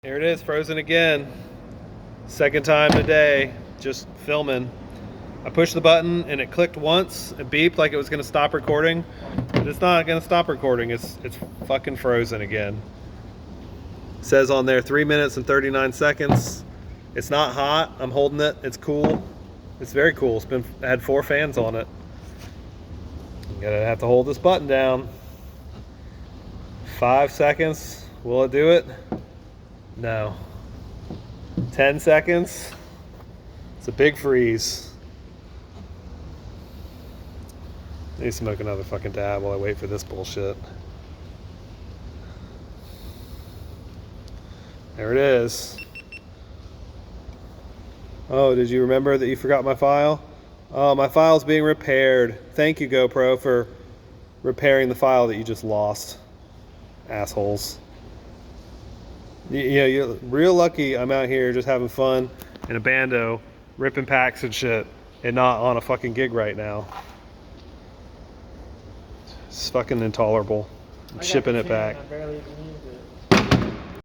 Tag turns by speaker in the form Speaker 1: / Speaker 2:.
Speaker 1: Here it is, frozen again. Second time today, just filming. I pushed the button and it clicked once, it beeped like it was gonna stop recording, but it's not gonna stop recording, it's fucking frozen again. It says on there 3 minutes and 39 seconds. It's not hot, I'm holding it, it's cool. It's very cool, it had 4 fans on it. I'm gonna have to hold this button down. 5 seconds, will it do it? No. 10 seconds. It's a big freeze. I need to smoke another fucking dab while I wait for this bullshit. There it is. Oh, did you remember that you forgot my file? Oh, my file's being repaired. Thank you, GoPro, for repairing the file that you just lost. Assholes. Yeah, you're real lucky I'm out here just having fun in a bando, ripping packs and shit, and not on a fucking gig right now. It's fucking intolerable. I'm shipping it back.
Speaker 2: I barely even used it.